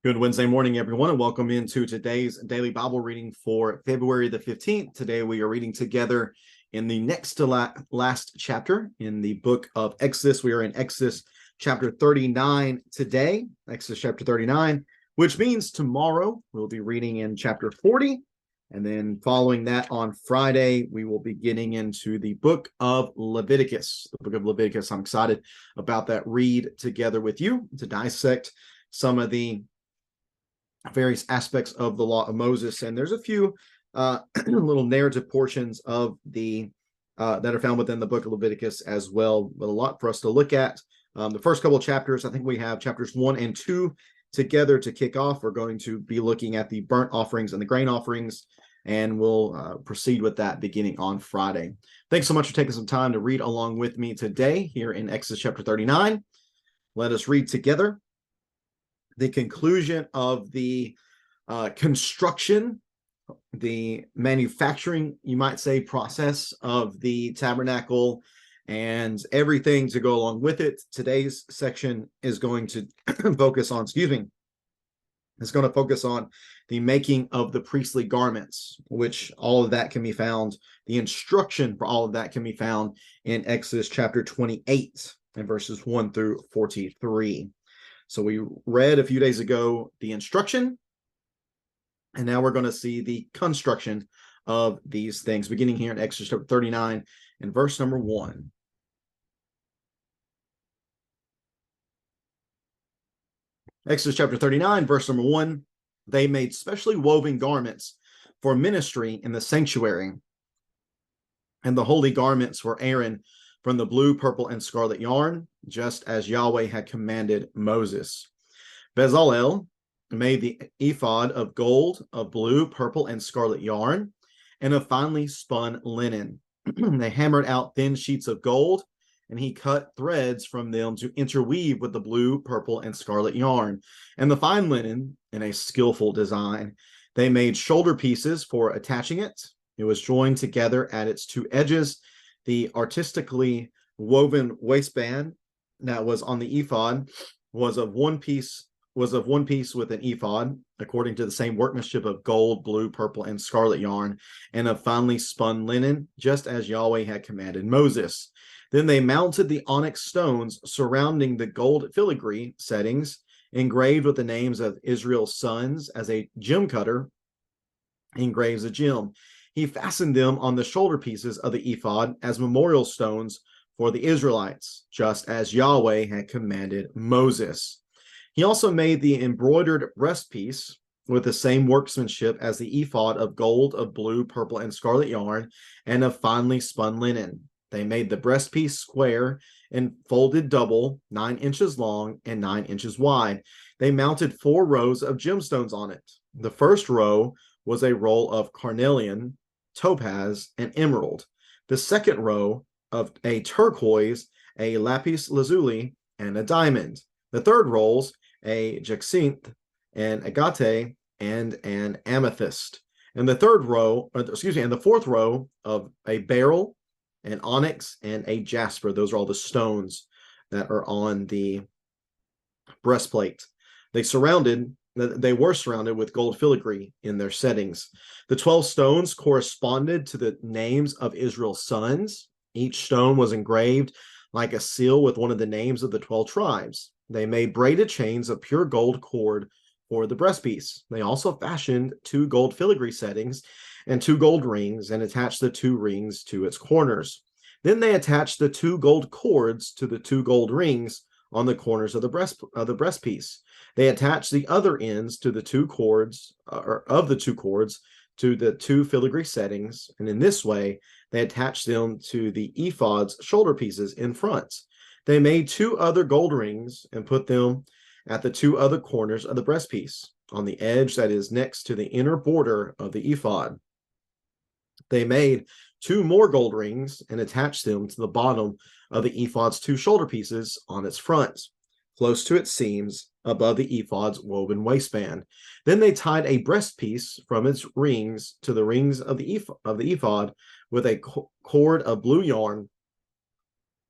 Good Wednesday morning, everyone, and welcome into today's daily Bible reading for February the 15th. Today we are reading together in the next to last chapter in the book of Exodus. We are in Exodus chapter 39 today, Exodus chapter 39, which means tomorrow we'll be reading in chapter 40. And then following that on Friday, we will be getting into the book of Leviticus. The book of Leviticus. I'm excited about that read together with you to dissect some of the various aspects of the law of Moses. And there's a few little narrative portions of the that are found within the book of Leviticus as well, but a lot for us to look at. The first couple of chapters, I think we have chapters 1 and 2 together to kick off. We're going to be looking at the burnt offerings and the grain offerings, and we'll proceed with that beginning on Friday. Thanks so much for taking some time to read along with me today here in Exodus chapter 39. Let us read together the conclusion of the construction, the manufacturing, you might say, process of the tabernacle and everything to go along with it. Today's section is going to focus on, it's going to focus on the making of the priestly garments, which all of that can be found, the instruction for all of that can be found in Exodus chapter 28 and verses 1 through 43. So we read a few days ago the instruction, and now we're going to see the construction of these things, beginning here in Exodus chapter 39 and verse number 1. Exodus chapter 39, verse number 1, they made specially woven garments for ministry in the sanctuary, and the holy garments for Aaron from the blue, purple, and scarlet yarn, just as Yahweh had commanded Moses. Bezalel made the ephod of gold, of blue, purple, and scarlet yarn, and of finely spun linen. They hammered out thin sheets of gold, and he cut threads from them to interweave with the blue, purple, and scarlet yarn, and the fine linen in a skillful design. They made shoulder pieces for attaching it. It was joined together at its two edges. The artistically woven waistband that was on the ephod was of one piece with an ephod, according to the same workmanship of gold, blue, purple, and scarlet yarn, and of finely spun linen, just as Yahweh had commanded Moses. Then they mounted the onyx stones surrounding the gold filigree settings, engraved with the names of Israel's sons, as a gem cutter engraves a gem. He fastened them on the shoulder pieces of the ephod as memorial stones for the Israelites, just as Yahweh had commanded Moses. He also made the embroidered breastpiece with the same workmanship as the ephod of gold, of blue, purple, and scarlet yarn, and of finely spun linen. They made the breastpiece square and folded double, 9 inches long and 9 inches wide. They mounted 4 rows of gemstones on it. The first row was a roll of carnelian, topaz, and emerald. The second row of a turquoise, a lapis lazuli, and a diamond. The third rolls a jacinth, an agate, and an amethyst. And the fourth row of a beryl, an onyx, and a jasper. Those are all the stones that are on the breastplate. They were surrounded with gold filigree in their settings. The 12 stones corresponded to the names of Israel's sons. Each stone was engraved like a seal with one of the names of the 12 tribes. They made braided chains of pure gold cord for the breastpiece. They also fashioned 2 gold filigree settings and 2 gold rings, and attached the 2 rings to its corners. Then they attached the 2 gold cords to the 2 gold rings on the corners of the breastpiece. They attached the other ends to the 2 cords, to the 2 filigree settings, and in this way they attached them to the ephod's shoulder pieces in front. They made 2 other gold rings and put them at the 2 other corners of the breastpiece, on the edge that is next to the inner border of the ephod. They made 2 more gold rings and attached them to the bottom of the ephod's 2 shoulder pieces on its front, close to its seams, above the ephod's woven waistband. Then they tied a breastpiece from its rings to the rings of the ephod with a cord of blue yarn,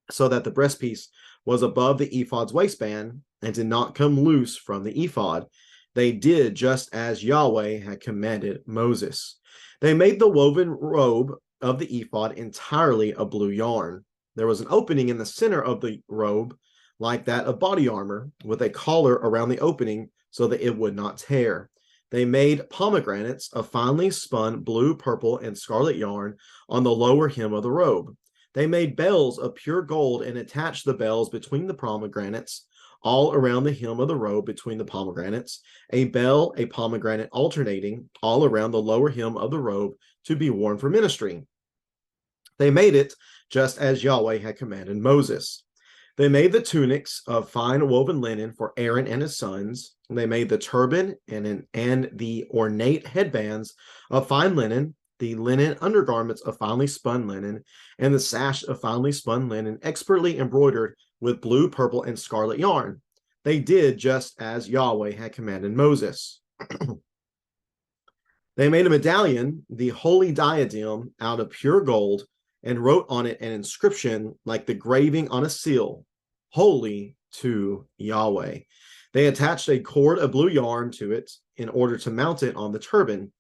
so that the breastpiece was above the ephod's waistband and did not come loose from the ephod. They did just as Yahweh had commanded Moses. They made the woven robe of the ephod entirely of blue yarn. There was an opening in the center of the robe, like that of body armor, with a collar around the opening so that it would not tear. They made pomegranates of finely spun blue, purple, and scarlet yarn on the lower hem of the robe. They made bells of pure gold and attached the bells between the pomegranates, all around the hem of the robe between the pomegranates, a bell, a pomegranate alternating all around the lower hem of the robe to be worn for ministry. They made it just as Yahweh had commanded Moses. They made the tunics of fine woven linen for Aaron and his sons. They made the turban and the ornate headbands of fine linen, the linen undergarments of finely spun linen, and the sash of finely spun linen, expertly embroidered with blue, purple, and scarlet yarn. They did just as Yahweh had commanded Moses. They made a medallion, the holy diadem, out of pure gold, and wrote on it an inscription like the graving on a seal, holy to Yahweh. They attached a cord of blue yarn to it in order to mount it on the turban,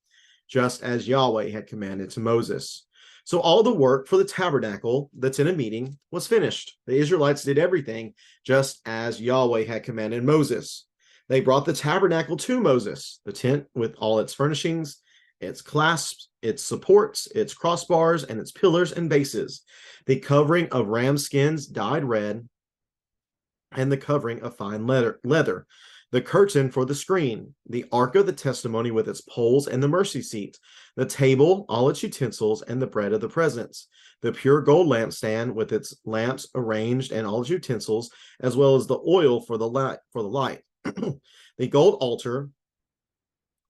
just as Yahweh had commanded to Moses. So all the work for the tabernacle that's in a meeting was finished. The Israelites did everything just as Yahweh had commanded Moses. They brought the tabernacle to Moses, the tent with all its furnishings, its clasps, its supports, its crossbars, and its pillars and bases, the covering of ram skins dyed red, and the covering of fine leather, the curtain for the screen, the ark of the testimony with its poles and the mercy seat, the table, all its utensils, and the bread of the presence, the pure gold lampstand with its lamps arranged and all its utensils, as well as the oil for the light, the gold altar,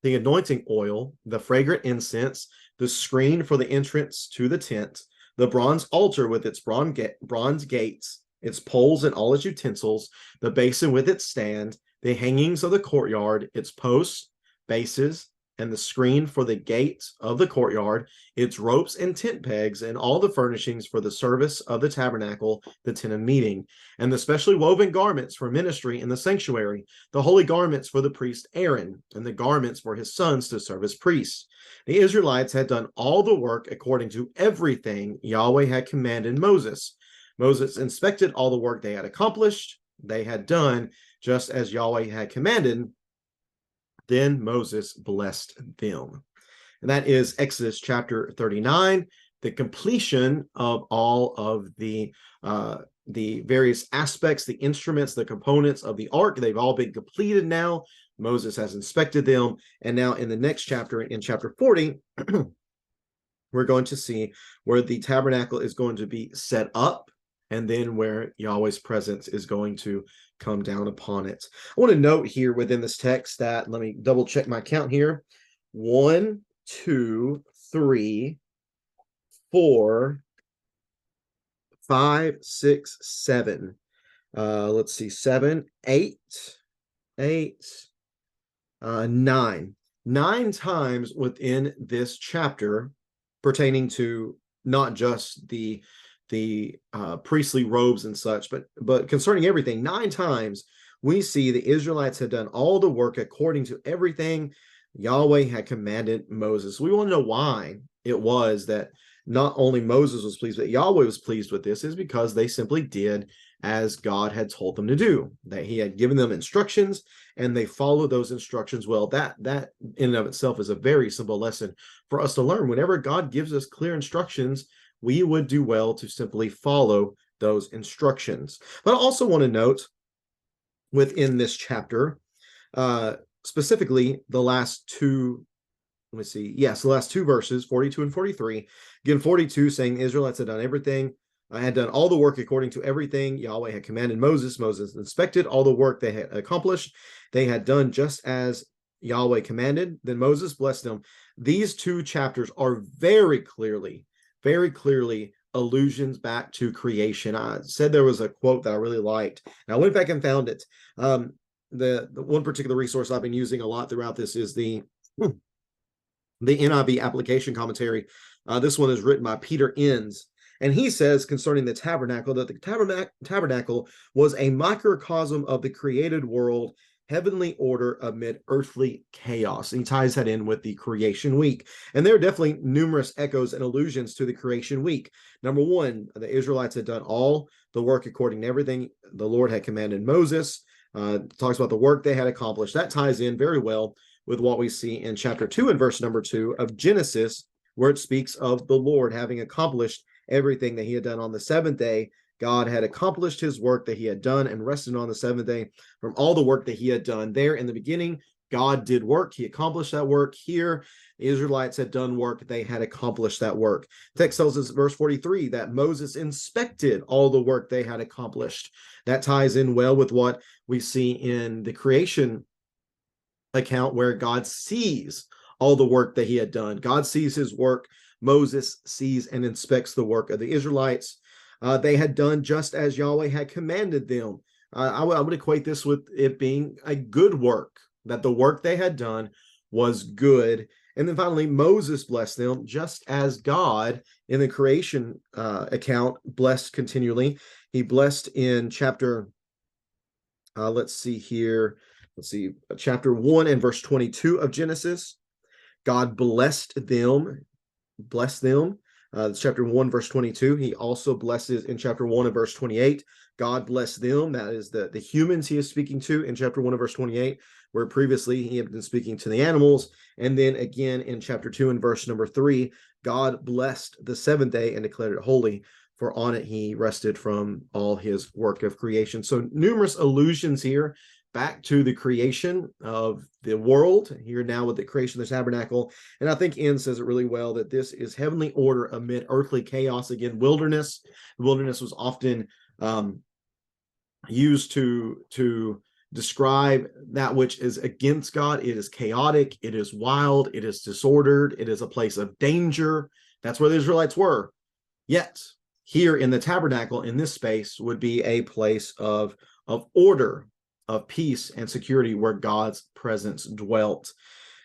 the anointing oil, the fragrant incense, the screen for the entrance to the tent, the bronze altar with its bronze gates, its poles and all its utensils, the basin with its stand, the hangings of the courtyard, its posts, bases, and the screen for the gate of the courtyard, its ropes and tent pegs, and all the furnishings for the service of the tabernacle, the tent of meeting, and the specially woven garments for ministry in the sanctuary, the holy garments for the priest Aaron, and the garments for his sons to serve as priests. The Israelites had done all the work according to everything Yahweh had commanded Moses. Moses inspected all the work they had accomplished. They had done just as Yahweh had commanded. Then Moses blessed them. And that is Exodus chapter 39, the completion of all of the various aspects, the instruments, the components of the ark. They've all been completed now. Moses has inspected them. And now in the next chapter, in chapter 40, we're going to see where the tabernacle is going to be set up, and then where Yahweh's presence is going to come down upon it. I want to note here within this text that, let me double check my count here. 1, 2, 3, 4, 5, 6, 7. Let's see, 7, 8, 9. 9 times within this chapter pertaining to not just the priestly robes and such, but concerning everything. 9 times we see the Israelites had done all the work according to everything Yahweh had commanded Moses. We want to know why it was that not only Moses was pleased, but Yahweh was pleased with this, is because they simply did as God had told them to do. That he had given them instructions and they followed those instructions well. That in and of itself is a very simple lesson for us to learn. Whenever God gives us clear instructions, we would do well to simply follow those instructions. But I also want to note within this chapter, specifically the last two, the last 2 verses, 42 and 43. Again, 42 saying the Israelites had done everything. I had done all the work according to everything Yahweh had commanded Moses. Moses inspected all the work they had accomplished. They had done just as Yahweh commanded. Then Moses blessed them. These 2 chapters are very clearly allusions back to creation. I said there was a quote that I really liked, and I went back and found it. The one particular resource I've been using a lot throughout this is the NIV application commentary. This one is written by Peter Enns, and he says concerning the tabernacle that the tabernacle was a microcosm of the created world, heavenly order amid earthly chaos. And he ties that in with the creation week. And there are definitely numerous echoes and allusions to the creation week. Number one, the Israelites had done all the work according to everything the Lord had commanded Moses. Talks about the work they had accomplished. That ties in very well with what we see in chapter 2 and verse number 2 of Genesis, where it speaks of the Lord having accomplished everything that he had done on the seventh day. God had accomplished his work that he had done and rested on the seventh day from all the work that he had done. There in the beginning, God did work. He accomplished that work. Here, the Israelites had done work. They had accomplished that work. Text tells us, verse 43, that Moses inspected all the work they had accomplished. That ties in well with what we see in the creation account, where God sees all the work that he had done. God sees his work. Moses sees and inspects the work of the Israelites. They had done just as Yahweh had commanded them. I would equate this with it being a good work, that the work they had done was good. And then finally, Moses blessed them just as God in the creation account blessed continually. He blessed in chapter, chapter 1 and verse 22 of Genesis. God blessed them. Chapter 1, verse 22. He also blesses in chapter 1 and verse 28. God bless them. That is the humans he is speaking to in chapter 1 and verse 28, where previously he had been speaking to the animals. And then again in chapter 2 and verse number 3, God blessed the seventh day and declared it holy, for on it he rested from all his work of creation. So numerous allusions here back to the creation of the world, here now with the creation of the tabernacle. And I think N says it really well, that this is heavenly order amid earthly chaos. Again, wilderness. The wilderness was often used to describe that which is against God. It is chaotic, it is wild, it is disordered, it is a place of danger. That's where the Israelites were. Yet, here in the tabernacle, in this space, would be a place of order, of peace and security, where God's presence dwelt.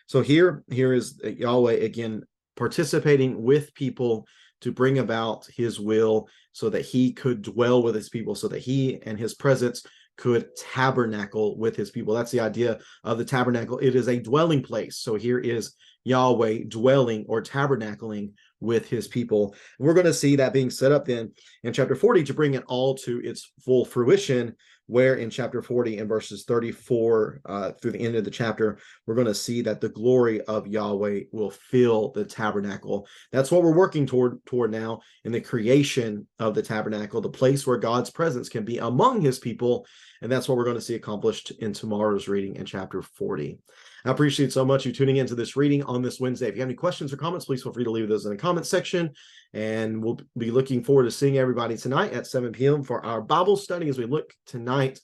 So here is Yahweh again participating with people to bring about his will, so that he could dwell with his people, so that he and his presence could tabernacle with his people. That's the idea of the tabernacle. It is a dwelling place. So here is Yahweh dwelling or tabernacling with his people. We're going to see that being set up then in chapter 40 to bring it all to its full fruition, where in chapter 40 and verses 34 through the end of the chapter, we're going to see that the glory of Yahweh will fill the tabernacle. That's what we're working toward now in the creation of the tabernacle, the place where God's presence can be among his people. And that's what we're going to see accomplished in tomorrow's reading in chapter 40. I appreciate so much you tuning into this reading on this Wednesday. If you have any questions or comments, please feel free to leave those in the comment section. And we'll be looking forward to seeing everybody tonight at 7 p.m. for our Bible study, as we look tonight,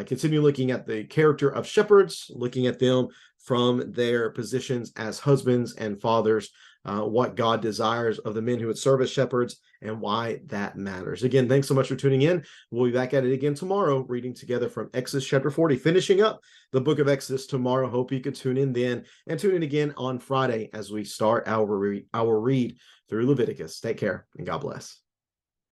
continue looking at the character of shepherds, looking at them from their positions as husbands and fathers, what God desires of the men who would serve as shepherds, and why that matters. Again, thanks so much for tuning in. We'll be back at it again tomorrow, reading together from Exodus chapter 40, finishing up the book of Exodus tomorrow. Hope you can tune in then, and tune in again on Friday as we start our read through Leviticus. Take care, and God bless.